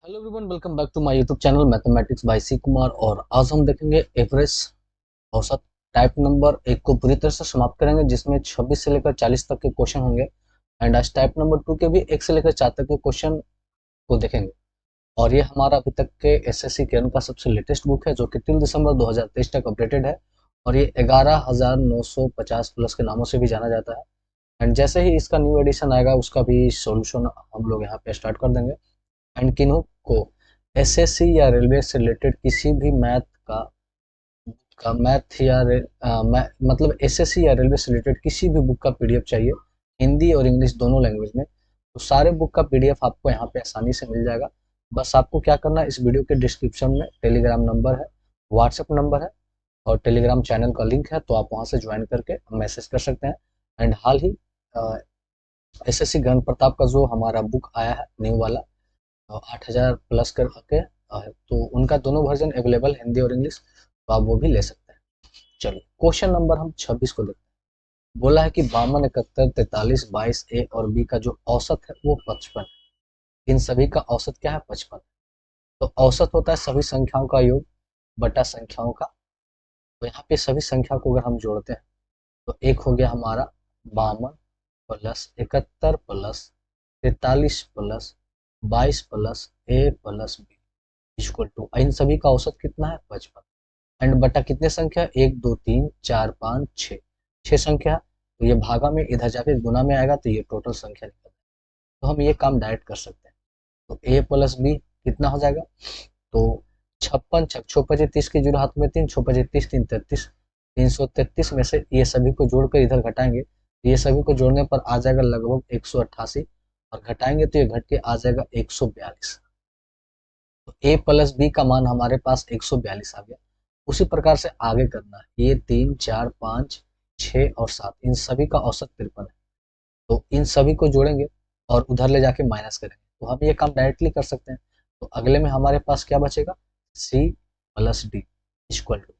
Hello everyone, welcome back to my YouTube channel mathematics by C Kumar. और आज हम देखेंगे एवरेज औसत टाइप नंबर एक को पूरी तरह से समाप्त करेंगे, जिसमें 26 से लेकर 40 तक के क्वेश्चन होंगे। एंड आज टाइप नंबर 2 के भी 1 से लेकर 4 तक के क्वेश्चन को देखेंगे। और ये हमारा अभी तक के एसएससी केरन का सबसे लेटेस्ट बुक है, जो कि 3 दिसंबर 2023 तक अपडेटेड है। और ये 11,950 प्लस के नामों से भी जाना जाता है। एंड जैसे ही इसका न्यू एडिशन आएगा, उसका भी सॉल्यूशन हम लोग यहाँ पे स्टार्ट कर देंगे। एंड किन्हों को एसएससी या रेलवे से रिलेटेड किसी भी मैथ का मैथ या मतलब एसएससी या रेलवे से रिलेटेड किसी भी बुक का पीडीएफ चाहिए, हिंदी और इंग्लिश दोनों लैंग्वेज में, तो सारे बुक का पीडीएफ आपको यहाँ पे आसानी से मिल जाएगा। बस आपको क्या करना है, इस वीडियो के डिस्क्रिप्शन में टेलीग्राम नंबर है, व्हाट्सएप नंबर है और टेलीग्राम चैनल का लिंक है, तो आप वहाँ से ज्वाइन करके मैसेज कर सकते हैं। एंड हाल ही एसएससी गण प्रताप का जो हमारा बुक आया है न्यू वाला, 8,000 प्लस करके, तो उनका दोनों वर्जन अवेलेबल हिंदी और इंग्लिश, तो आप वो भी ले सकते हैं। चलिए क्वेश्चन नंबर हम 26 को देखते हैं। बोला है कि 52, 71, 43, 22 ए और बी का जो औसत है वो 55 है। इन सभी का औसत क्या है? 55। तो औसत होता है सभी संख्याओं का योग बटा संख्याओं का। तो यहाँ पे सभी संख्या को अगर हम जोड़ते हैं, तो एक हो गया हमारा 52 plus 71 plus 43 plus 22 plus A plus B equal to, इन सभी का औसत कितना है? 55। एंड बटा कितने संख्या? 1 2 3 4 5 6, 6 संख्या। तो ये भागा में इधर जाके गुना में आएगा, तो ये टोटल संख्या निकल। तो हम ये काम डायरेक्ट कर सकते हैं। तो ए प्लस बी कितना हो जाएगा? तो 56 छक 6 पचे 30 की जीरो हाथ में 3, 6 पचे 30, 3 33, 333 में से ये सभी को जोड़कर इधर घटाएंगे, तो ये सभी को जोड़ने पर आ जाएगा लगभग 188, और घटाएंगे तो ये घट के आ जाएगा 142। तो ए प्लस बी का मान हमारे पास 142 आ गया। उसी प्रकार से आगे करना है, ये 3 4 5 6 और 7, इन सभी का औसत 53 है। तो इन सभी को जोड़ेंगे और उधर ले जाके माइनस करेंगे, तो हम ये काम डायरेक्टली कर सकते हैं। तो अगले में हमारे पास क्या बचेगा? C plus D equal to,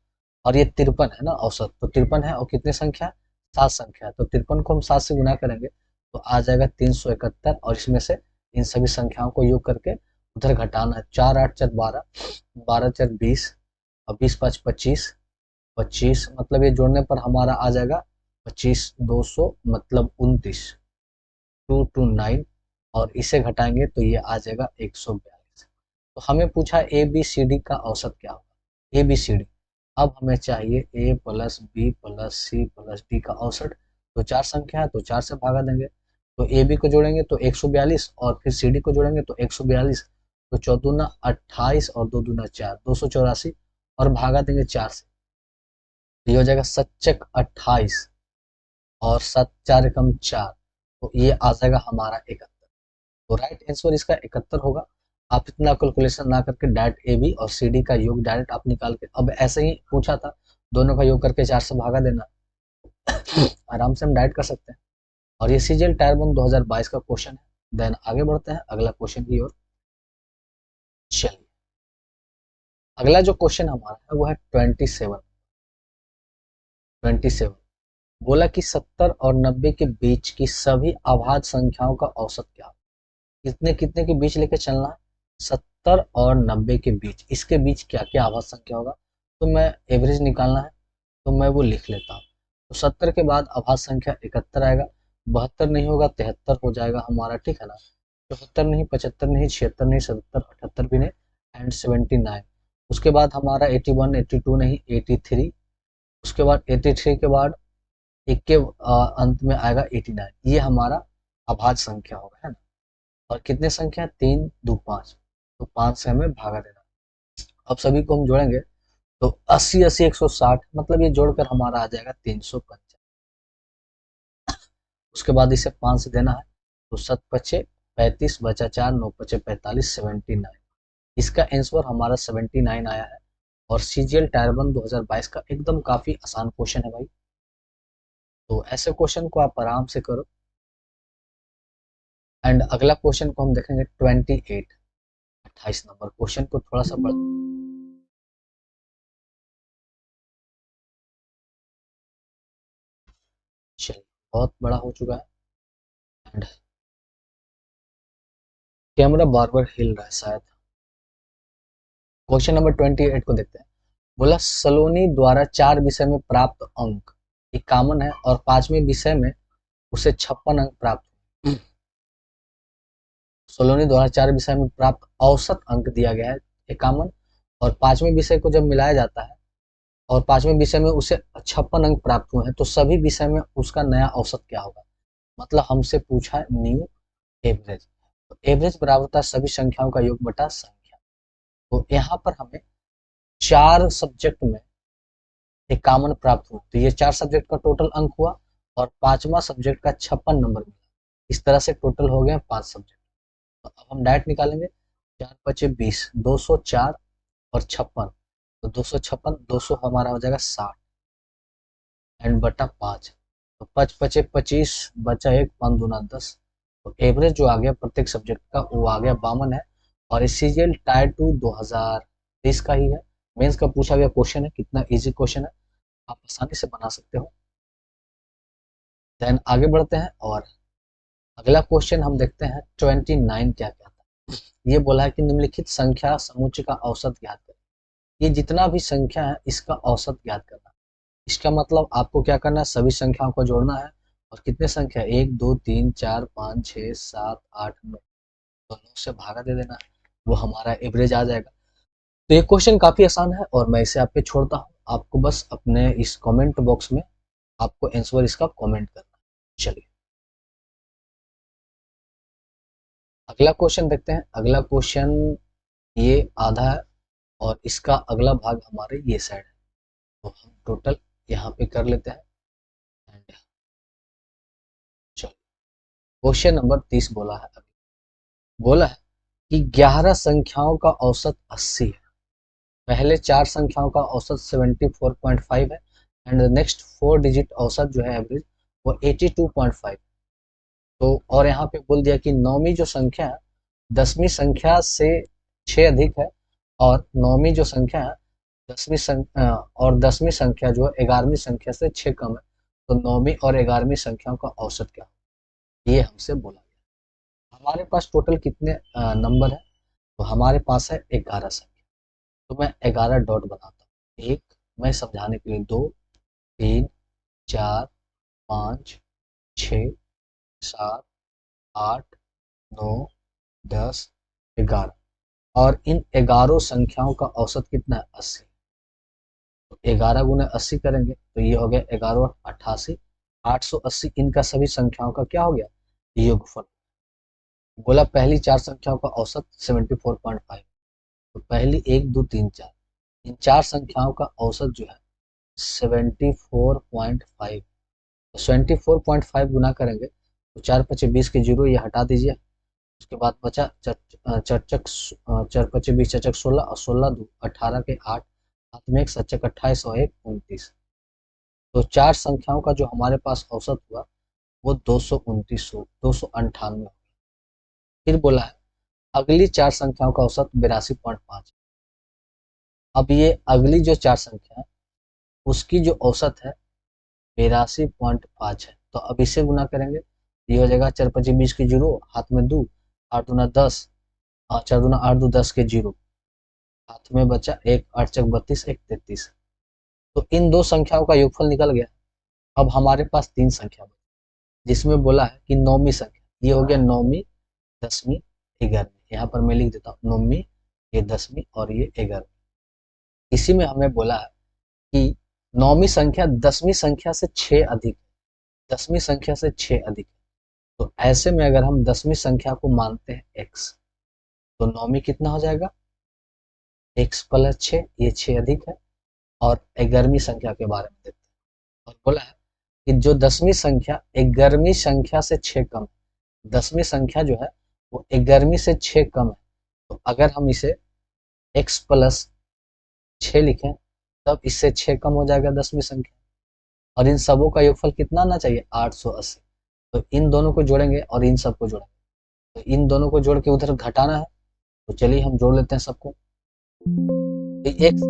और ये 53 है ना औसत, तो 53 है और कितने संख्या? 7 संख्या है। तो 53 को हम 7 से गुना करेंगे, तो आ जाएगा 371, और इसमें से इन सभी संख्याओं को योग करके उधर घटाना है। 4 8 4 12, 12 4 20 और 20 5 25, 25 मतलब ये जोड़ने पर हमारा आ जाएगा 25 200 मतलब 29, 229, और इसे घटाएंगे तो ये आ जाएगा 142। तो हमें पूछा ए बी सी डी का औसत क्या होगा? A B C D. अब हमें चाहिए A plus B plus C plus D का औसत। तो 4 संख्या है, तो 4 से भागा देंगे, तो ए बी को जोड़ेंगे तो 142, और फिर सी डी को जोड़ेंगे तो 142। तो 4 दूना 28 और 2 दूना 4, 284, और भागा देंगे 4 से, तो ये हो जाएगा 7 28, और 7 4 एकम 4, तो ये आ जाएगा हमारा 71। तो राइट आंसर इसका 71 होगा। आप इतना कैलकुलेशन ना करके डायरेक्ट ए बी और सी डी का योग डायरेक्ट आप निकाल के, अब ऐसे ही पूछा था, दोनों का योग करके 4 से भागा देना, आराम से हम डायरेक्ट कर सकते हैं। और ये सीजीएल टायर 1 2022 का क्वेश्चन है। देन आगे बढ़ते हैं अगला क्वेश्चन की ओर। चलिए अगला जो क्वेश्चन हमारा है वो है 27। बोला कि 70 और 90 के बीच की सभी अभाज्य संख्याओं का औसत क्या? कितने कितने के बीच लेके चलना है? 70 और 90 के बीच, इसके बीच क्या क्या अभाज्य संख्या होगा? तो मैं एवरेज निकालना है, तो मैं वो लिख लेता हूँ। तो 70 के बाद अभाज्य संख्या 71 आएगा, 72 नहीं होगा 73 हो जाएगा हमारा, ठीक है ना? 74 नहीं, 75 नहीं, 76 नहीं, 77, 78 भी नहीं, एंड 79। उसके बाद हमारा 81, 82 नहीं, 83। उसके बाद 83 के बाद एक के अंत में आएगा 89। ये हमारा अभाज्य संख्या होगा, है ना? और कितने संख्या? 3 2 5, तो 5 से हमें भागा देना। अब सभी को हम जोड़ेंगे, तो 80 80 160, मतलब ये जोड़कर हमारा आ जाएगा 355। उसके बाद इसे 5 से देना है, तो 7 पचे 35 बचा 4, 9 पचे 45, 79। इसका आंसर हमारा 79 आया है। और सीजीएल टायर 1 2022 का एकदम काफी आसान क्वेश्चन है भाई। तो ऐसे क्वेश्चन को आप आराम से करो। एंड अगला क्वेश्चन को हम देखेंगे 28, 28 नंबर क्वेश्चन को थोड़ा सा बढ़, चलिए बहुत बड़ा हो चुका है। एंड कैमरा बार बार हिल रहा है शायद। क्वेश्चन नंबर 28 को देखते हैं। बोला सलोनी द्वारा 4 विषय में प्राप्त अंक 51 है और 5वें विषय में उसे 56 अंक प्राप्त। सलोनी द्वारा 4 विषय में प्राप्त औसत अंक दिया गया है 51 और 5वें विषय को जब मिलाया जाता है और 5वें विषय में उसे 56 अंक प्राप्त हुए हैं तो सभी विषय में उसका नया औसत क्या होगा। मतलब हमसे पूछा है न्यू एवरेज। तो एवरेज बराबर होता है सभी संख्याओं का योग बटा संख्या। तो यहाँ पर हमें 4 सब्जेक्ट में 51 प्राप्त हुआ तो ये 4 सब्जेक्ट का टोटल अंक हुआ और 5वां सब्जेक्ट का 56 नंबर मिला। इस तरह से टोटल हो गए 5 सब्जेक्ट। तो अब हम डायरेक्ट निकालेंगे 4 पचे 20 204 और 56 तो 256 200 हमारा हो जाएगा 60 एंड बटा 5 तो 5 पचे 25 बचा 1 5 दूना 10 तो एवरेज जो आ गया प्रत्येक सब्जेक्ट का वो आ गया 52 है और ये सीजीएल टायर 2 2023 का ही है। मेंस का पूछा गया क्वेश्चन है, कितना इजी क्वेश्चन है, आप आसानी से बना सकते हो। देन आगे बढ़ते हैं और अगला क्वेश्चन हम देखते हैं 29 क्या कहता है। ये बोला है कि निम्नलिखित संख्या समुच्चय का औसत ज्ञात करें। ये जितना भी संख्या है इसका औसत ज्ञात करना। इसका मतलब आपको क्या करना है, सभी संख्याओं को जोड़ना है और कितने संख्या 1 2 3 4 5 6 7 8 9 तो 9 से भागा दे देना है, वो हमारा एवरेज आ जाएगा। तो ये क्वेश्चन काफी आसान है और मैं इसे आप पे छोड़ता हूँ, आपको बस अपने इस कमेंट बॉक्स में आपको आंसर इसका कमेंट करना है। चलिए अगला क्वेश्चन देखते हैं। अगला क्वेश्चन ये आधा है और इसका अगला भाग हमारे ये साइड है तो हम टोटल यहाँ पे कर लेते हैं। एंड चलो क्वेश्चन नंबर 30 बोला है, बोला है कि 11 संख्याओं का औसत 80 है। पहले 4 संख्याओं का औसत 74.5 है एंड नेक्स्ट 4 डिजिट औसत जो है एवरेज वो 82.5। तो और यहाँ पे बोल दिया कि नौवीं जो संख्या है 10वीं संख्या से 6 अधिक है और नौवीं जो संख्या है 10वीं संख्या जो है 11वीं संख्या से 6 कम है। तो नौवीं और 11वीं संख्याओं का औसत क्या है ये हमसे बोला गया। हमारे पास टोटल कितने नंबर है, तो हमारे पास है 11 संख्या। तो मैं 11 डॉट बनाता हूँ, एक मैं समझाने के लिए 2 3 4 5 6 7 8 9 10 11 और इन 11 संख्याओं का औसत कितना है 80। तो 11 गुने 80 करेंगे तो ये हो गया 11 88 880। इनका सभी संख्याओं का क्या हो गया योगफल। बोला पहली 4 संख्याओं का औसत 74.5 तो पहली 1 2 3 4 इन 4 संख्याओं का औसत जो है 74.5। तो 74.5 गुना करेंगे तो 4 पचे 20 के जीरो ये हटा दीजिए। उसके बाद बचा चरचक 4 पचे 20 चरचक 16 और 16 दो 18 के 8 हाथ में एक सचक 28 और 1 29। तो 4 संख्याओं का जो हमारे पास औसत हुआ वो 229 फिर बोला है अगली 4 संख्याओं का औसत 82.5। अब ये अगली जो 4 संख्या है उसकी जो औसत है 82.5 है। तो अब इसे गुना करेंगे ये हो जाएगा 4 पचे 20 के जीरो हाथ में 2 8 दूना 10 4 दूना 8 2 10 के जीरो हाथ में बचा 1 8 चक 32 1 33। तो इन दो संख्याओं का योगफल निकल गया। अब हमारे पास 3 संख्या बची जिसमें बोला है कि नौवीं संख्या, ये हो गया नौवीं 10वीं 11वीं। यहाँ पर मैं लिख देता हूँ नौवीं, ये 10वीं और ये 11वीं। इसी में हमें बोला है कि नौवीं संख्या 10वीं संख्या से 6 अधिक है, 10वीं संख्या से 6 अधिक है। तो ऐसे में अगर हम 10वीं संख्या को मानते हैं x तो नौवीं कितना हो जाएगा x प्लस 6, ये 6 अधिक है। और 11वीं संख्या के बारे में देखते हैं और बोला है कि जो 10वीं संख्या 11वीं संख्या से 6 कम है, 10वीं संख्या जो है वो 11वीं से 6 कम है। तो अगर हम इसे x प्लस 6 लिखें तब इससे 6 कम हो जाएगा 10वीं संख्या और इन सबों का योगफल कितना आना चाहिए 880। तो इन दोनों को जोड़ेंगे और इन सबको जोड़ेंगे तो इन दोनों को जोड़ के उधर घटाना है। तो चलिए हम जोड़ लेते हैं सबको। तो x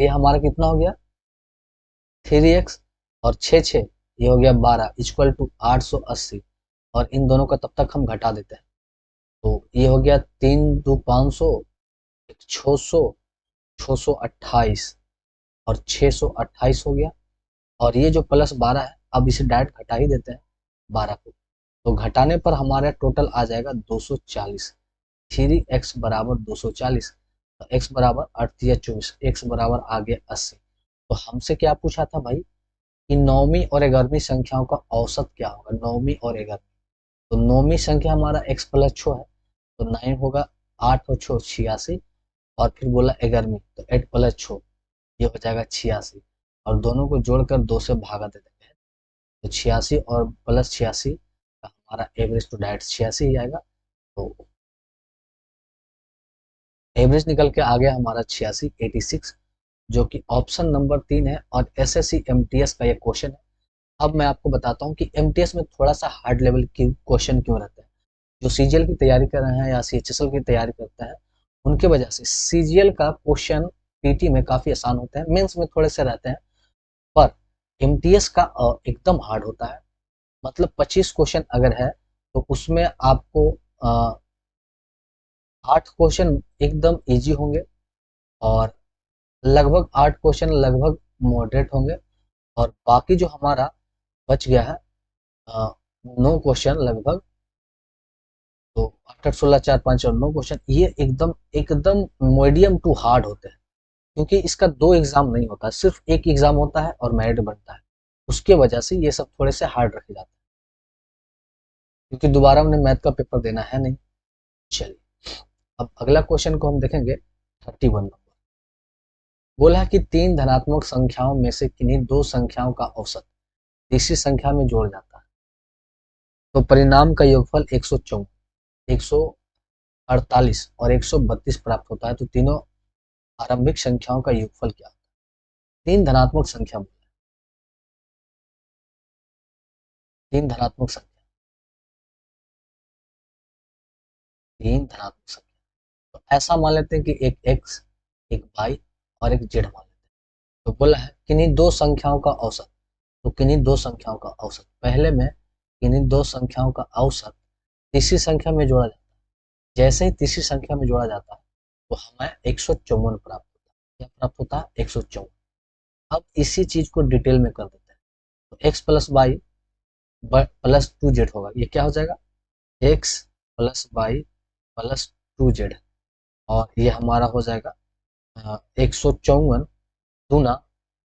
ये हमारा कितना हो गया 3x और 6 ये हो गया 12 इक्वल टू 880 और इन दोनों का तब तक हम घटा देते हैं। तो ये हो गया 3 2 500 600 628 और 628 हो गया। और ये जो प्लस 12 है, अब इसे डायरेक्ट घटा ही देते हैं 12 को, तो घटाने पर हमारा टोटल आ जाएगा 240। 3x बराबर 240, तो x बराबर 38 x बराबर आ गया 80। तो हमसे क्या पूछा था भाई कि नौवीं और 11वीं संख्याओं का औसत क्या होगा, नौवीं और 11वीं। तो नौवीं संख्या हमारा x प्लस 6 है, तो 9 होगा, 8 और 6 86, और फिर बोला 11वीं तो 8 प्लस 6 ये हो जाएगा 86, और दोनों को जोड़कर 2 से भागा दे देंगे, तो 86 और प्लस 86 का हमारा एवरेज तो डायरेक्ट 86 ही आएगा। तो एवरेज निकल के आ गया हमारा 86 86, जो कि ऑप्शन नंबर 3 है। और एसएससी एमटीएस का ये क्वेश्चन है। अब मैं आपको बताता हूँ कि एमटीएस में थोड़ा सा हार्ड लेवल की क्वेश्चन क्यों रहता है। जो सीजीएल की तैयारी कर रहे हैं या सीएचएसएल की तैयारी करते हैं, उनके वजह से सीजीएल का क्वेश्चन पीटी में काफी आसान होते हैं, मेंस में थोड़े से रहते हैं, पर एमटीएस का एकदम हार्ड होता है। मतलब 25 क्वेश्चन अगर है तो उसमें आपको 8 क्वेश्चन एकदम इजी होंगे, और लगभग 8 क्वेश्चन लगभग मॉडरेट होंगे, और बाकी जो हमारा बच गया है 9 क्वेश्चन लगभग, तो 8 8 16 4 5 और 9 क्वेश्चन ये एकदम एकदम मीडियम टू हार्ड होते हैं। क्योंकि इसका 2 एग्जाम नहीं होता, सिर्फ एक एग्जाम होता है और मेरिट बनता है, उसके वजह से ये सब थोड़े से हार्ड रखे जाते हैं, क्योंकि दोबारा उन्हें मैथ का पेपर देना है नहीं। चलिए अब अगला क्वेश्चन को हम देखेंगे 31 नंबर। बोला है कि 3 धनात्मक संख्याओं में से किन्हीं 2 संख्याओं का औसत तीसरी संख्या में जोड़ जाता है, तो परिणाम का योगफल 154, 148 और 132 प्राप्त होता है। तो तीनों आरंभिक संख्याओं का योगफल क्या होता है। 3 धनात्मक संख्या बोला है, 3 धनात्मक संख्या, 3 धनात्मक संख्या। तो ऐसा मान लेते हैं कि एक x, एक y और एक z मान लेते हैं। तो बोला है किन्हीं 2 संख्याओं का औसत, तो किन्हीं 2 संख्याओं का औसत, पहले में किन्हीं 2 संख्याओं का औसत तीसरी संख्या में जोड़ा जाता है। जैसे ही तीसरी संख्या में जोड़ा जाता है तो हमें 154 प्राप्त होता है। क्या प्राप्त होता है? 154। अब इसी चीज को डिटेल में कर देते हैं। तो x plus y plus 2z होगा, ये क्या हो जाएगा? x plus y plus 2z, और ये हमारा हो जाएगा 154 गुना,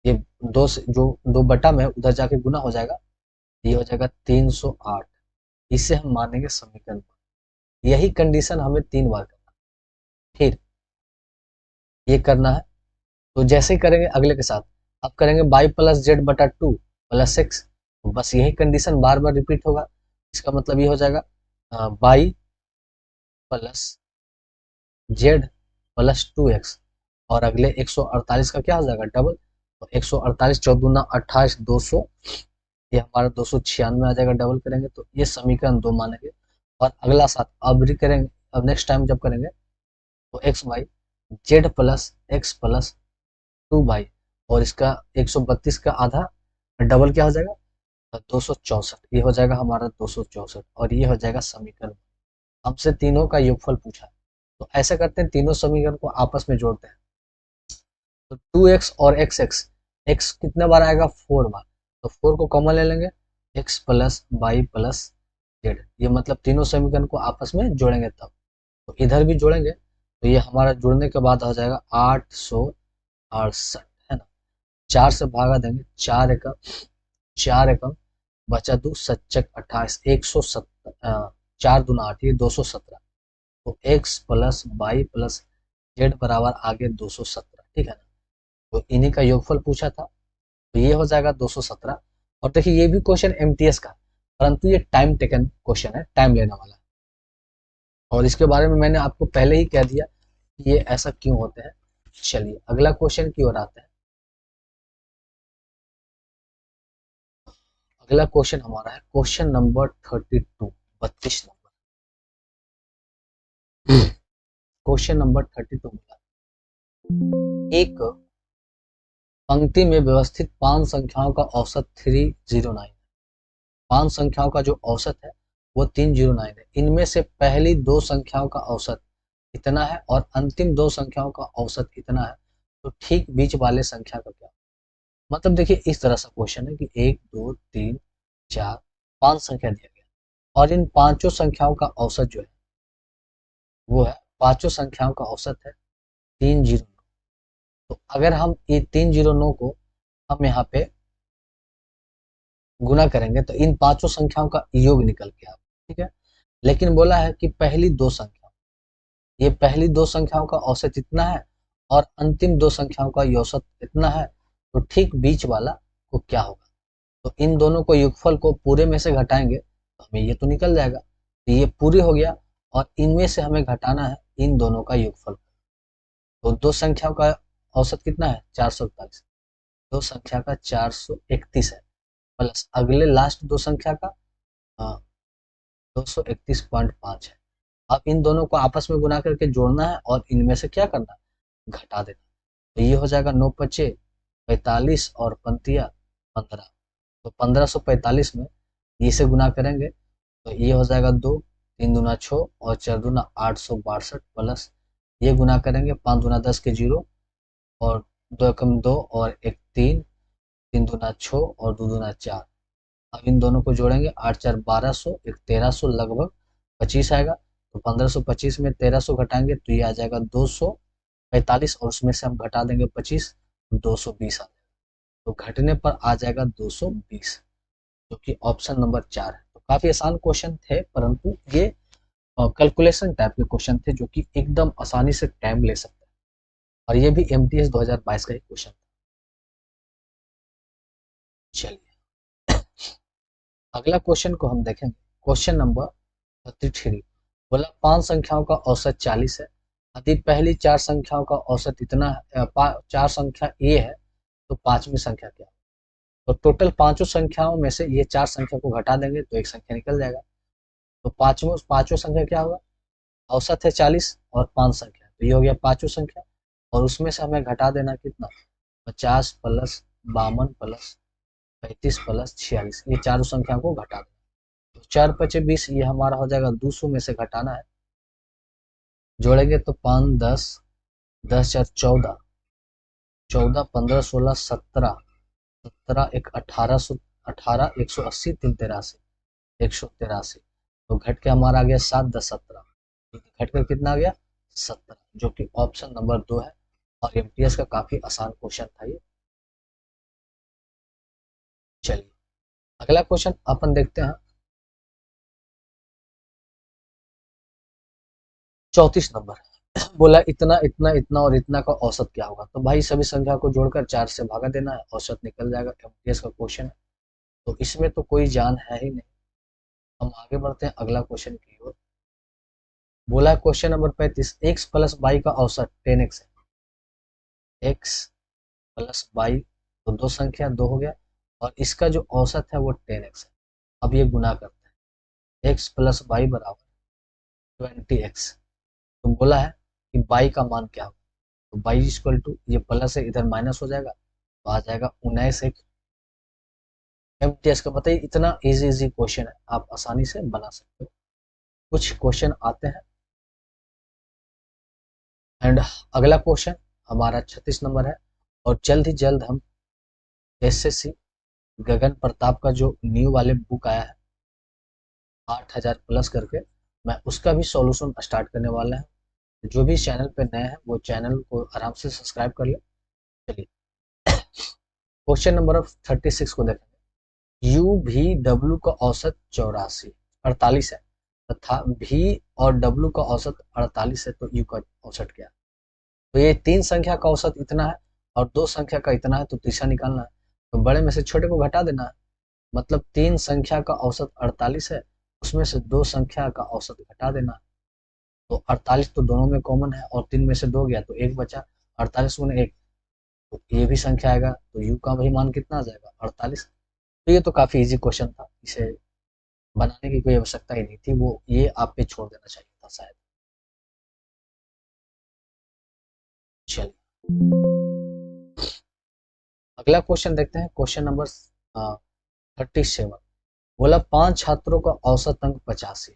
ये दो से जो 2 बटा में उधर जाके गुना हो जाएगा, ये हो जाएगा 308। इसे हम मानेंगे समीकरण। यही कंडीशन हमें 3 बार करना, फिर ये करना है। तो जैसे ही करेंगे अगले के साथ, अब करेंगे बाई प्लस जेड बटा 2 प्लस एक्स, तो बस यही कंडीशन बार बार रिपीट होगा। इसका मतलब ये हो जाएगा by plus Z plus 2x, और अगले 148 का क्या हो जाएगा? डबल। तो 148 चौदुना 28 200, ये हमारा 296 आ जाएगा। डबल करेंगे तो ये समीकरण 2 मानेंगे। और अगला साथ अब भी करेंगे, अब नेक्स्ट टाइम जब करेंगे तो x by Z plus x plus 2 by, और इसका 132 का आधा डबल क्या हो जाएगा? 264। ये हो जाएगा हमारा 264, और ये हो जाएगा समीकरण। हमसे तीनों का योगफल पूछा, तो ऐसा करते हैं तीनों समीकरण को आपस में जोड़ते हैं। तो 2x और x कितने बार आएगा? 4 बार। तो 4 को कॉमन ले लेंगे, x plus y plus z, ये मतलब तीनों समीकरण को आपस में जोड़ेंगे तब। तो इधर भी जोड़ेंगे, तो ये हमारा जुड़ने के बाद हो जाएगा 868, है ना। 4 से भागा देंगे, 4 एकम बचा 2 सच्चक 28, 170, 4 दूना 8, ये 217। तो x plus y plus z बराबर आगे 217, ठीक है ना। तो इन्हीं का योगफल पूछा था, तो ये हो जाएगा 217। और देखिए ये भी क्वेश्चन एमटीएस का, परंतु ये टाइम टेकन क्वेश्चन है, टाइम लेने वाला है। और इसके बारे में मैंने आपको पहले ही कह दिया कि ये ऐसा क्यों होते हैं। चलिए अगला क्वेश्चन की ओर आते हैं। अगला क्वेश्चन हमारा है question number 32, 32 number. Question number 32 एक पंक्ति में व्यवस्थित 5 संख्याओं का औसत 309 है। 5 संख्याओं का जो औसत है वो 309 है। इनमें से पहली 2 संख्याओं का औसत इतना है और अंतिम 2 संख्याओं का औसत इतना है। तो ठीक बीच वाले संख्या का क्या? मतलब देखिए इस तरह से क्वेश्चन है कि 1 2 3 4 5 संख्या दिया गया और इन पांचों संख्याओं का औसत जो है वो है, पांचों संख्याओं का औसत है 309। तो अगर हम ये 309 को हम यहाँ पे गुना करेंगे तो इन पांचों संख्याओं का योग निकल के आएगा, ठीक है। लेकिन बोला है कि पहली दो संख्या, ये पहली दो संख्याओं का औसत इतना है और अंतिम दो संख्याओं का औसत इतना है, तो ठीक बीच वाला को क्या होगा? तो इन दोनों को योगफल को पूरे में से घटाएंगे तो हमें ये तो निकल जाएगा, तो ये पूरे हो गया और इनमें से हमें घटाना है इन दोनों का योगफल। तो दो संख्याओं का औसत कितना है 441, दो संख्या का 431 है प्लस अगले लास्ट दो संख्या का 231.5 है। अब इन दोनों को आपस में गुना करके जोड़ना है और इनमें से क्या करना है, घटा देना। तो ये हो जाएगा 9 पचे 45 और पंतिया 15। तो 1545 में इसे गुना करेंगे तो ये हो जाएगा 2, 3 दूना 6 और 4 दूना 862 प्लस ये गुना करेंगे 5 दूना 10 के 0 और 2 एकम 2 और 1 3, 3 दूना 6 और 2 दूना 4। अब इन दोनों को जोड़ेंगे 8 4 1200, एक 1300 लगभग 25 आएगा। तो 1525 में 1300 घटाएंगे तो ये आ जाएगा 245 और उसमें से हम घटा देंगे 25, 220 आ जाएगा। तो घटने पर आ जाएगा 220, जो कि ऑप्शन नंबर 4 है। तो काफी आसान क्वेश्चन थे, परंतु ये कैलकुलेशन टाइप के क्वेश्चन थे जो कि एकदम आसानी से टाइम ले सकते हैं, और ये भी एमटीएस 2022 का ही क्वेश्चन था। चलिए अगला क्वेश्चन को हम देखेंगे, क्वेश्चन नंबर 33। बोला 5 संख्याओं का औसत 40 है, यदि पहली 4 संख्याओं का औसत इतना है, 4 संख्या ए है तो पांचवी संख्या क्या? तो टोटल पांचों संख्याओं में से ये 4 संख्या को घटा देंगे तो एक संख्या निकल जाएगा। तो पांचों संख्या क्या होगा, औसत है 40 और 5 संख्या, तो ये हो गया पांचों संख्या और उसमें से हमें घटा देना कितना, 50 प्लस 52 प्लस 35 प्लस 46, ये चारों संख्या को घटा देना। तो 4 पचे 20, ये हमारा हो जाएगा 200 में से घटाना है, जोड़ेंगे तो 5 10 10 4 14, 14 15 16 17, 17 एक 1800, 18 180 3 83, 183। तो घट के हमारा आ गया 7 10 17, घट कर कितना आ गया 17, जो कि ऑप्शन नंबर 2 है और एमटीएस का काफी आसान क्वेश्चन था ये। चलिए अगला क्वेश्चन अपन देखते हैं, 34 नंबर। बोला इतना इतना इतना और इतना का औसत क्या होगा? तो भाई सभी संख्या को जोड़कर 4 से भागा देना है, औसत निकल जाएगा, एमटीएस का क्वेश्चन है, तो इसमें तो कोई जान है ही नहीं। हम आगे बढ़ते हैं अगला क्वेश्चन की ओर। बोला question number 35, x plus y का औसत 10x है, एक्स प्लस वाई तो दो संख्या 2 हो गया और इसका जो औसत है वो 10x है। अब ये गुना करते हैं, एक्स प्लस वाई बराबर 20x। तो बोला है कि वाई का मान क्या होगा, तो वाई इक्वल टू, ये प्लस है इधर माइनस हो जाएगा तो आ जाएगा 19x। एमटीएस का बताइए, इतना इजी इजी क्वेश्चन है, आप आसानी से बना सकते हो। कुछ क्वेश्चन आते हैं एंड अगला क्वेश्चन हमारा 36 नंबर है और जल्द ही जल्द हम एसएससी गगन प्रताप का जो न्यू वाले बुक आया है 8000 प्लस करके, मैं उसका भी सॉल्यूशन स्टार्ट करने वाला है। जो भी चैनल पे नए हैं वो चैनल को आराम से सब्सक्राइब कर ले। चलिए क्वेश्चन नंबर 36 को देखेंगे, यू भी डब्ल्यू का औसत 48 है तथा भी और डब्ल्यू का औसत 48 है, तो यू का औसत क्या है? तो ये 3 संख्या का औसत इतना है और 2 संख्या का इतना है, तो तीसरा निकालना है। तो बड़े में से छोटे को घटा देना है, मतलब 3 संख्या का औसत 48 है, उसमें से 2 संख्या का औसत घटा देना है। तो 48 तो दोनों में कॉमन है और 3 में से 2 गया तो 1 बचा, 48 गुने 1, तो ये भी संख्या आएगा, तो यू का भी मान कितना आ जाएगा 48। तो ये तो काफी इजी क्वेश्चन था, इसे बनाने की कोई आवश्यकता ही नहीं थी, वो ये आप पे छोड़ देना चाहिए था शायद। चलिए अगला क्वेश्चन देखते हैं, क्वेश्चन नंबर 37। बोला 5 छात्रों का औसत अंक 85 है,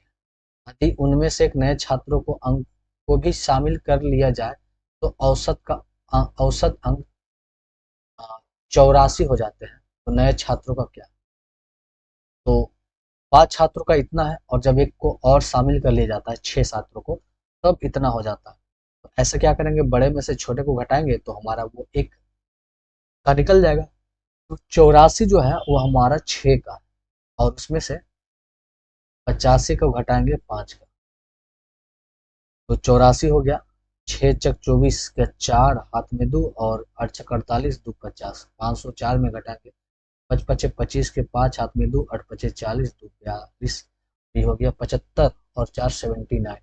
यदि उनमें से एक नए छात्रों को अंक को भी शामिल कर लिया जाए तो औसत का औसत अंक 84 हो जाते हैं तो नए छात्रों का क्या? तो 5 छात्रों का इतना है और जब एक को और शामिल कर लिया जाता है 6 छात्रों को तब इतना हो जाता है। तो ऐसे क्या करेंगे, बड़े में से छोटे को घटाएंगे तो हमारा वो एक का निकल जाएगा। तो 84 जो है वो हमारा 6 का, और उसमें से 85 को घटाएंगे 5 का, तो 84 हो गया। 6 चक 24 का 4 हाथ में 2 और 8 चक 48 2 50, 504 में घटाएंगे। 5 पचे 25 के 5 हाथ में 2 8 पचे 40 2 42, ये हो गया 75 और 4 79।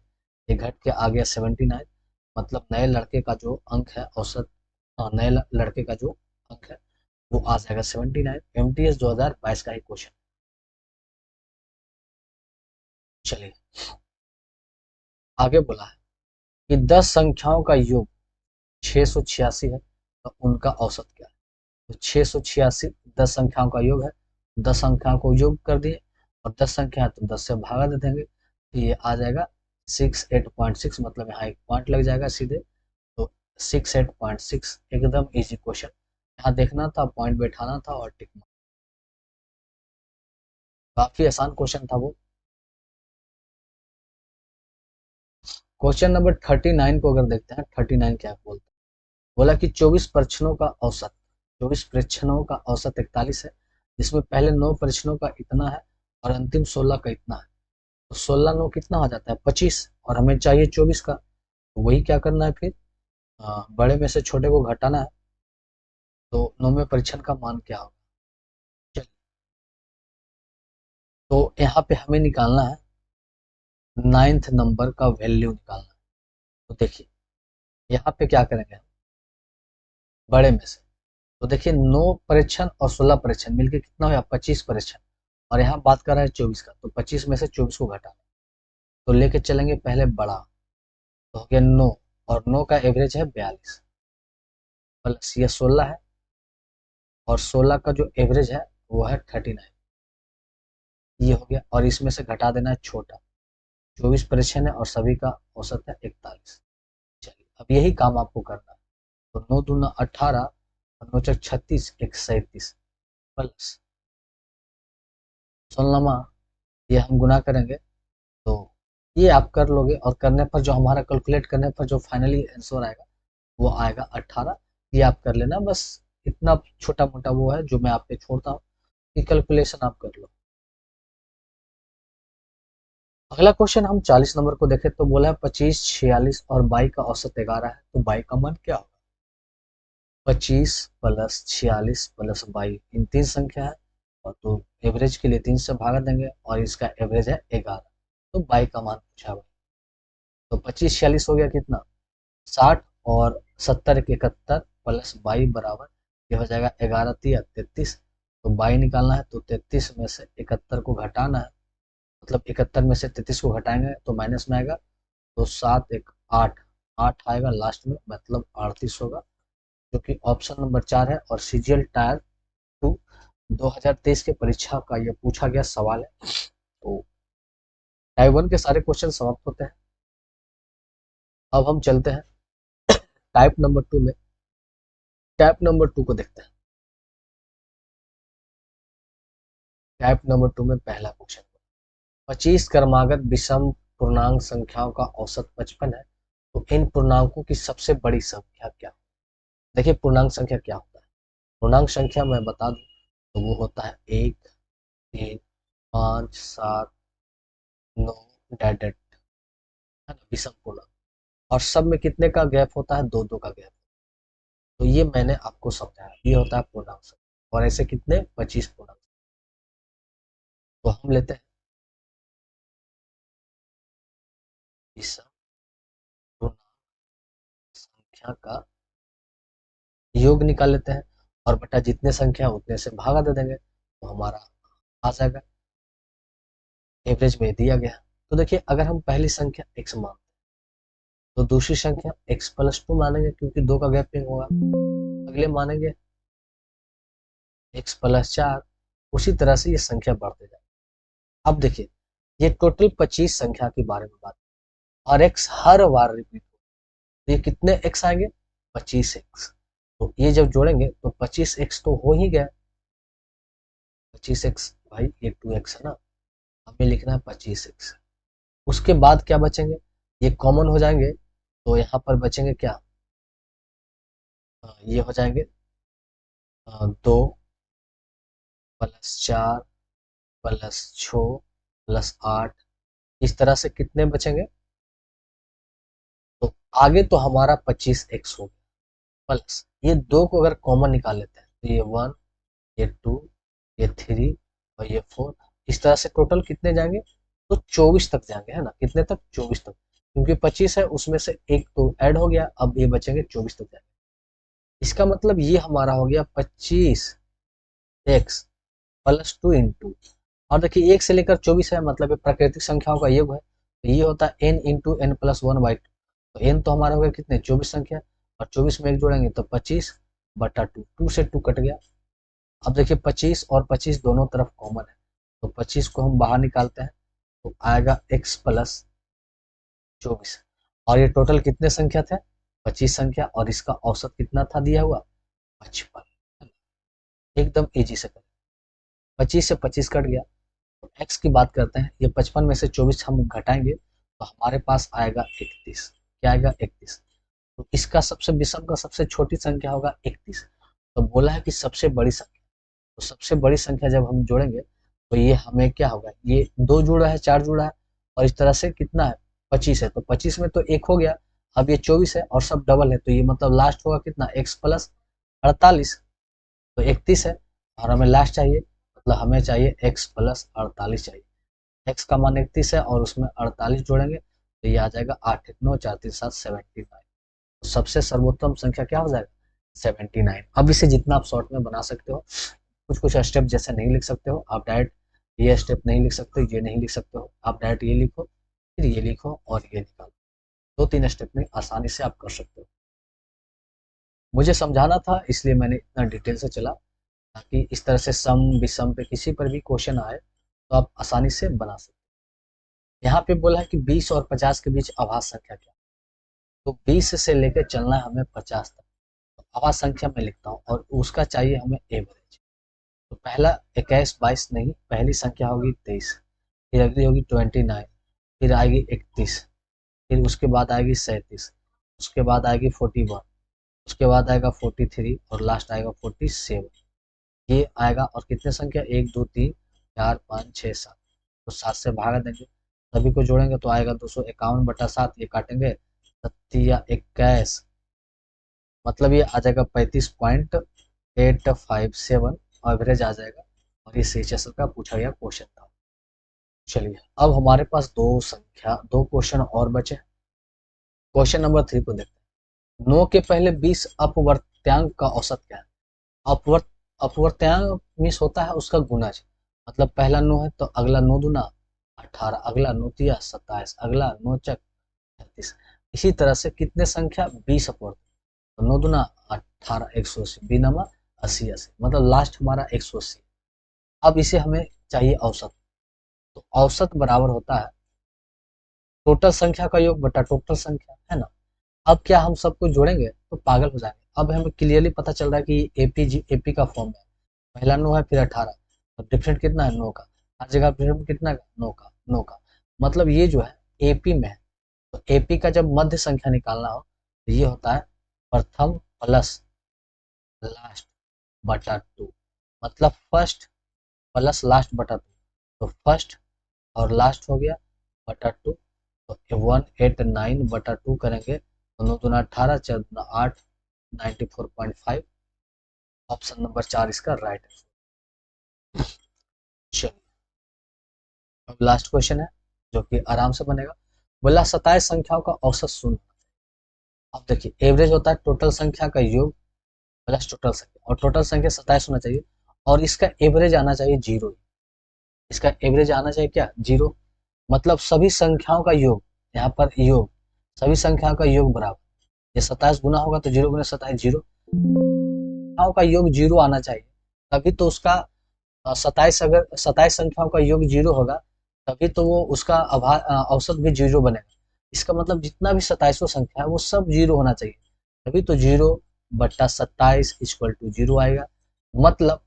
ये घट के आ गया 79, मतलब नए लड़के का जो अंक है औसत, नए लड़के का जो अंक है वो आ जाएगा 79। एमटीएस 2022 का ही क्वेश्चन। चलिए आगे बोला है कि 10 संख्याओं का योग 686 है तो उनका औसत क्या है? तो 686 10 संख्याओं का योग है, 10 संख्याओं को योग कर दिए और 10 संख्या है तो 10 से भागा दे देंगे तो ये आ जाएगा 68.6, मतलब यहाँ एक पॉइंट लग जाएगा सीधे। तो 68.6 एकदम इजी क्वेश्चन, यहाँ देखना था, पॉइंट बैठाना था और टिक मारना। काफी आसान क्वेश्चन था वो। क्वेश्चन नंबर 39 को अगर देखते हैं, 39 क्या बोलते हैं, बोला कि 24 परीक्षणों का औसत, 24 परीक्षणों का औसत 41 है, जिसमें पहले 9 परीक्षणों का इतना है और अंतिम 16 का इतना है। तो 16 9 कितना हो जाता है 25, और हमें चाहिए 24 का, तो वही क्या करना है फिर, बड़े में से छोटे को घटाना है। तो 9वें परीक्षण का मान क्या होगा? चलिए, तो यहाँ पे हमें निकालना है 9th नंबर का वैल्यू निकालना है। तो देखिए यहाँ पे क्या करेंगे हम, बड़े में से, तो देखिए 9 परीक्षण और 16 परीक्षण मिलके कितना हुआ 25 परीक्षण, और यहाँ बात कर रहा है 24 का, तो 25 में से 24 को घटाना, तो लेके चलेंगे पहले बड़ा, तो हो गया 9, और 9 का एवरेज है 42, प्लस ये 16 है और 16 का जो एवरेज है वो है 39, ये हो गया, और इसमें से घटा देना है छोटा। 24 परीक्षण है और सभी का औसत है 41। चलिए अब यही काम आपको करना है। तो 9 दूना 18 और 9 चक 36 एक 37, प्लस 16, ये हम गुना करेंगे तो ये आप कर लोगे, और करने पर जो हमारा कैलकुलेट करने पर जो फाइनली आंसर आएगा वो आएगा 18। ये आप कर लेना, बस इतना छोटा मोटा वो है जो मैं आप पे छोड़ता हूँ कि कैलकुलेशन आप कर लो। अगला क्वेश्चन हम 40 नंबर को देखें तो बोला है 25 46 और 22 का औसत 11 है, तो 22 का मान क्या होगा? 25 प्लस 46 प्लस 22, इन तीन संख्या है और तो एवरेज के लिए 3 से भागा देंगे और इसका एवरेज है 11, तो 22 का मान पूछा हुआ। तो 25 46 हो गया कितना 60, और 70 71 प्लस 22 बराबर, ये हो जाएगा 11 तिया 33। तो 22 निकालना है तो 33 में से 71 को घटाना है, मतलब 71 में से 33 को घटाएंगे तो माइनस में आएगा, तो 7 एक 8, 8 आएगा लास्ट में, मतलब 38 होगा, जो कि ऑप्शन नंबर 4 है। और सीजीएल टायर 2 2023 के परीक्षा का ये पूछा गया सवाल है। तो टाइप 1 के सारे क्वेश्चन समाप्त होते हैं। अब हम चलते हैं टाइप नंबर 2 में। टाइप नंबर 2 को देखते हैं। टाइप नंबर 2 में पहला क्वेश्चन, 25 क्रमागत विषम पूर्णांक संख्याओं का औसत 55 है, तो इन पूर्णांकों की सबसे बड़ी संख्या क्या? देखिए पूर्णांक संख्या क्या होता है, पूर्णांक संख्या मैं बता दूं तो वो होता है 1 3 5 7 9 डैट डैट, है ना, विषम पूर्णांक, और सब में कितने का गैप होता है, दो दो का गैप। तो ये मैंने आपको समझाया, ये होता है पूर्णांक संख्या, और ऐसे कितने 25 पूर्णांक। तो हम लेते हैं विषम पूर्णांक संख्या का योग निकाल लेते हैं, और बटा जितने संख्या उतने से भागा दे देंगे तो हमारा आ जाएगा, एवरेज में दिया गया। तो देखिए अगर हम पहली संख्या x मानते हैं तो दूसरी संख्या x+2 मानेंगे क्योंकि दो का गैपिंग होगा, अगले मानेंगे x+4, उसी तरह से ये संख्या बढ़ते जाए। अब देखिए ये टोटल 25 संख्या के बारे में बात, और x हर बार रिपीट हो, तो ये कितने x आएंगे 25x। तो ये जब जोड़ेंगे तो 25x तो हो ही गया, 25x भाई ये 2x है ना, हमें लिखना है 25x। उसके बाद क्या बचेंगे, ये कॉमन हो जाएंगे तो यहाँ पर बचेंगे क्या, ये हो जाएंगे 2 + 4 + 6 + 8, इस तरह से कितने बचेंगे, तो आगे तो हमारा 25x हो गया, प्लस ये दो को अगर कॉमन निकाल लेते हैं तो ये 1, ये 2, ये 3 और ये 4, इस तरह से टोटल कितने जाएंगे, तो 24 तक जाएंगे, है ना, कितने तक, 24 तक, क्योंकि 25 है उसमें से एक तो ऐड हो गया, अब ये बचेंगे 24 तक जाएंगे। इसका मतलब ये हमारा हो गया 25x + 2 इंटू, और देखिए 1 से लेकर 24 है, मतलब ये प्राकृतिक संख्याओं का योग है, तो ये होता है n इंटू n + 1/2। तो n तो हमारा हो गया कितने, 24 संख्या, और 24 में एक जोड़ेंगे तो 25/2, 2 से 2 कट गया। अब देखिए 25 और 25 दोनों तरफ कॉमन है, तो 25 को हम बाहर निकालते हैं तो आएगा x + 24, और ये टोटल कितने संख्या थे, 25 संख्या, और इसका औसत कितना था दिया हुआ, 55। एकदम इजी से करें, 25 से 25 कट गया, तो x की बात करते हैं, ये 55 में से 24 हम घटाएंगे तो हमारे पास आएगा 31, क्या आएगा 31। तो इसका सबसे विषम का सबसे छोटी संख्या होगा 31, तो बोला है कि सबसे बड़ी संख्या, तो सबसे बड़ी संख्या जब हम जोड़ेंगे तो ये हमें क्या होगा, ये 2 जुड़ा है, 4 जुड़ा है, और इस तरह से कितना है, 25 है, तो 25 में तो एक हो गया, अब ये 24 है और सब डबल है, तो ये मतलब लास्ट होगा कितना, x + 48, तो 31 है, और हमें लास्ट चाहिए, मतलब हमें चाहिए x + 48 चाहिए, x का मान 31 है और उसमें 48 जोड़ेंगे तो ये आ जाएगा 8 × 9 = 4 × 3 = 7 79। तो सबसे सर्वोत्तम संख्या क्या हो जाएगा, 79। अब इसे जितना आप शॉर्ट में बना सकते हो, कुछ कुछ स्टेप जैसे नहीं लिख सकते हो आप डायरेक्ट, ये स्टेप नहीं लिख सकते, ये नहीं लिख सकते हो आप डायरेक्ट, ये लिखो फिर ये लिखो और ये निकालो, 2-3 स्टेप में आसानी से आप कर सकते हो। मुझे समझाना था इसलिए मैंने इतना डिटेल से चला, ताकि इस तरह से सम विषम पे किसी पर भी क्वेश्चन आए तो आप आसानी से बना सकते। यहाँ पे बोला है कि 20 और 50 के बीच आभास संख्या क्या, तो 20 से लेकर चलना है हमें 50 तक, तो आभास संख्या में लिखता हूँ और उसका चाहिए हमें एवरेज। तो पहला 21 22 नहीं, पहली संख्या होगी 23, फिर अगली होगी 29, फिर आएगी 31, फिर उसके बाद आएगी 37, उसके बाद आएगी 41, उसके बाद आएगा 43 और लास्ट आएगा 47। ये आएगा और कितने संख्या, 1 2 3 4 5 6 7, तो 7 से भागा देंगे, सभी को जोड़ेंगे तो आएगा 251/7, ये काटेंगे 21, मतलब ये आ जाएगा 35.857 एवरेज आ जाएगा, और ये CHSL का पूछा गया क्वेश्चन था। चलिए अब हमारे पास दो क्वेश्चन और बचे। क्वेश्चन नंबर 3 को देखते हैं, 9 के पहले 20 अपवर्त्यांक का औसत क्या है। अपवर्त्यांक मीन्स होता है उसका गुणज, मतलब पहला 9 है तो अगला 9 दूना 18, अगला 9 तिया 27, अगला 9 चक 36, इसी तरह से कितने संख्या 20 अपवर्त, तो 9 दूना 18, 180, बीनमा 80 80, मतलब लास्ट हमारा 180। अब इसे हमें चाहिए औसत, तो औसत बराबर होता है टोटल संख्या का योग बटा टोटल संख्या, है ना। अब क्या हम सबको जोड़ेंगे तो पागल हो जाएंगे, अब हमें क्लियरली पता चल रहा है कि एपी का फॉर्म है, पहला 9 है फिर 18, तो डिफरेंट कितना है 9 का, हर जगह डिफरेंट कितना का 9 का, मतलब ये जो है एपी में है, तो एपी का जब मध्य संख्या निकालना हो तो ये होता है प्रथम प्लस लास्ट बटा 2, मतलब फर्स्ट प्लस लास्ट बटा 2, तो फर्स्ट और लास्ट हो गया बटा 2, तो 189/2 करेंगे तो 9 दूना 18, 4 दूना 8, 94.5, ऑप्शन नंबर 4 इसका राइट है। चलिए अब लास्ट क्वेश्चन है जो कि आराम से बनेगा, बोला 27 संख्याओं का औसत शून्य। अब देखिए एवरेज होता है टोटल संख्या का योग प्लस टोटल संख्या, और टोटल संख्या 27 होना चाहिए, और इसका एवरेज आना चाहिए 0, इसका एवरेज आना चाहिए क्या 0, मतलब सभी संख्याओं का योग, यहाँ पर योग सभी संख्याओं का योग बराबर, ये 27 गुना होगा तो 0 गुना 27 0, संख्याओं का योग 0 आना चाहिए, तभी तो उसका 27 संख्याओं का योग 0 होगा, तभी तो वो उसका औसत भी 0 बनेगा। इसका मतलब जितना भी 27वां संख्या है वो सब 0 होना चाहिए, तभी तो 0/27 इक्वल टू 0 आएगा। मतलब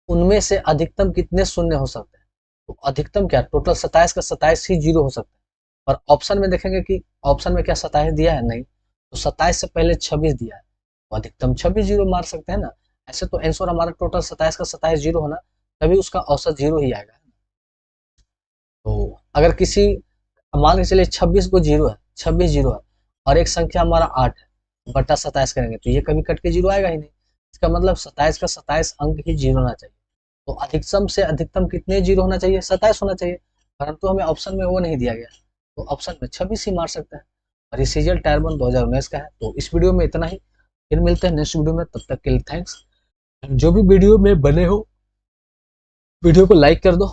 उनमें से अधिकतम कितने शून्य हो सकते हैं? तो अधिकतम क्या, टोटल 27 का 27 ही 0 हो सकता है। पर ऑप्शन में देखेंगे कि ऑप्शन में क्या 27 दिया है? नहीं। तो 27 से पहले 26 दिया है, तो अधिकतम 26 0 मार सकते हैं ना। ऐसे तो आंसर हमारा टोटल 27 का 27 0 होना, तभी उसका औसत 0 ही आएगा। तो अगर किसी, मान के चलिए 26 को 0 है, 26 0 है, और एक संख्या हमारा 8 है, बटा 27 करेंगे तो ये कभी कट के 0 आएगा ही नहीं। इसका मतलब 27 का 27 अंक ही 0 होना चाहिए। तो अधिकतम से अधिकतम कितने 0 होना चाहिए? 27 होना चाहिए। परंतु हमें ऑप्शन में वो नहीं दिया गया, तो ऑप्शन में 26 ही मार सकते हैं। और ये सीजीएल टायर 1 2019 का है। तो इस वीडियो में इतना ही, फिर मिलते हैं नेक्स्ट वीडियो में, तब तक के लिए थैंक्स। जो भी वीडियो में बने हो, वीडियो को लाइक कर दो,